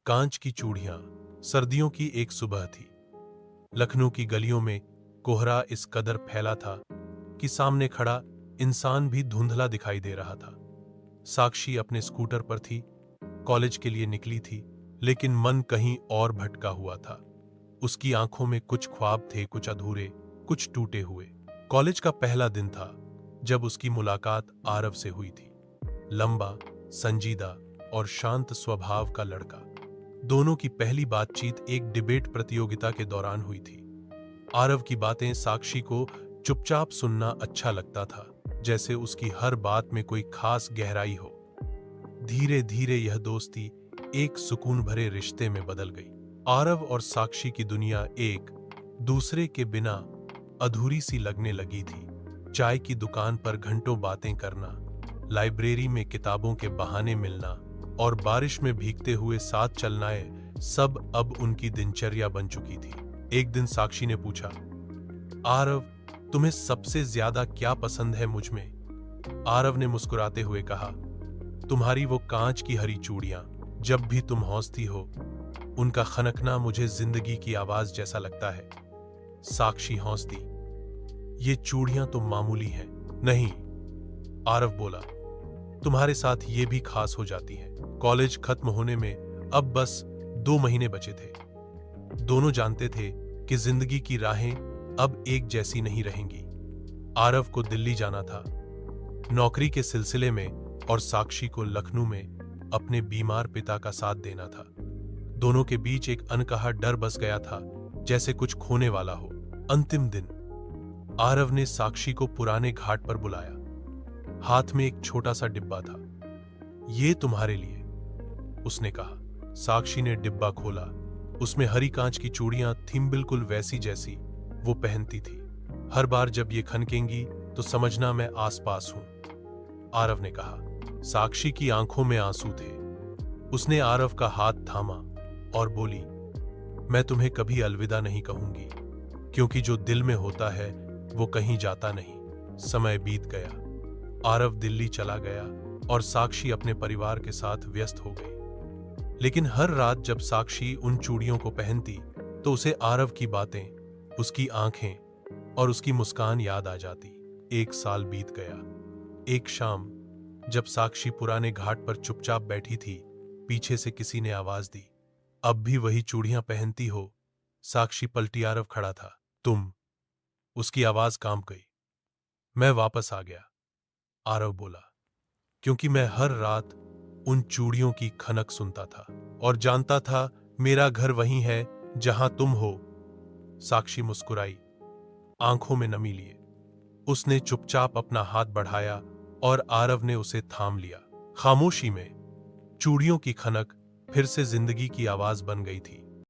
कांच की चूड़ियां। सर्दियों की एक सुबह थी। लखनऊ की गलियों में कोहरा इस कदर फैला था कि सामने खड़ा इंसान भी धुंधला दिखाई दे रहा था। साक्षी अपने स्कूटर पर थी, कॉलेज के लिए निकली थी, लेकिन मन कहीं और भटका हुआ था। उसकी आंखों में कुछ ख्वाब थे, कुछ अधूरे, कुछ टूटे हुए। कॉलेज का पहला दिन था जब उसकी मुलाकात आरव से हुई थी। लंबा, संजीदा और शांत स्वभाव का लड़का। दोनों की पहली बातचीत एक डिबेट प्रतियोगिता के दौरान हुई थी। आरव की बातें साक्षी को चुपचाप सुनना अच्छा लगता था, जैसे उसकी हर बात में कोई खास गहराई हो। धीरे धीरे यह दोस्ती एक सुकून भरे रिश्ते में बदल गई। आरव और साक्षी की दुनिया एक दूसरे के बिना अधूरी सी लगने लगी थी। चाय की दुकान पर घंटों बातें करना, लाइब्रेरी में किताबों के बहाने मिलना और बारिश में भीगते हुए साथ चलना, सब अब उनकी दिनचर्या बन चुकी थी। एक दिन साक्षी ने पूछा, आरव, तुम्हें सबसे ज्यादा क्या पसंद है मुझ में? आरव ने मुस्कुराते हुए कहा, तुम्हारी वो कांच की हरी चूड़ियां। जब भी तुम हंसती हो, उनका खनकना मुझे जिंदगी की आवाज जैसा लगता है। साक्षी हंसती, ये चूड़ियां तो मामूली हैं। नहीं, आरव बोला, तुम्हारे साथ ये भी खास हो जाती हैं। कॉलेज खत्म होने में अब बस 2 महीने बचे थे। दोनों जानते थे कि जिंदगी की राहें अब एक जैसी नहीं रहेंगी। आरव को दिल्ली जाना था, नौकरी के सिलसिले में, और साक्षी को लखनऊ में अपने बीमार पिता का साथ देना था। दोनों के बीच एक अनकहा डर बस गया था, जैसे कुछ खोने वाला हो। अंतिम दिन आरव ने साक्षी को पुराने घाट पर बुलाया। हाथ में एक छोटा सा डिब्बा था। ये तुम्हारे लिए, उसने कहा। साक्षी ने डिब्बा खोला। उसमें हरी कांच की चूड़ियां थीं, बिल्कुल वैसी जैसी वो पहनती थी। हर बार जब ये खनकेंगी तो समझना मैं आसपास हूं, आरव ने कहा। साक्षी की आंखों में आंसू थे। उसने आरव का हाथ थामा और बोली, मैं तुम्हें कभी अलविदा नहीं कहूंगी, क्योंकि जो दिल में होता है वो कहीं जाता नहीं। समय बीत गया। आरव दिल्ली चला गया और साक्षी अपने परिवार के साथ व्यस्त हो गई। लेकिन हर रात जब साक्षी उन चूड़ियों को पहनती तो उसे आरव की बातें, उसकी आंखें और उसकी मुस्कान याद आ जाती। 1 साल बीत गया। एक शाम जब साक्षी पुराने घाट पर चुपचाप बैठी थी, पीछे से किसी ने आवाज दी, अब भी वही चूड़ियां पहनती हो? साक्षी पलटी। आरव खड़ा था। तुम? उसकी आवाज कांप गई। मैं वापस आ गया, आरव बोला, क्योंकि मैं हर रात उन चूड़ियों की खनक सुनता था और जानता था मेरा घर वहीं है जहां तुम हो। साक्षी मुस्कुराई, आंखों में नमी लिए। उसने चुपचाप अपना हाथ बढ़ाया और आरव ने उसे थाम लिया। खामोशी में चूड़ियों की खनक फिर से जिंदगी की आवाज बन गई थी।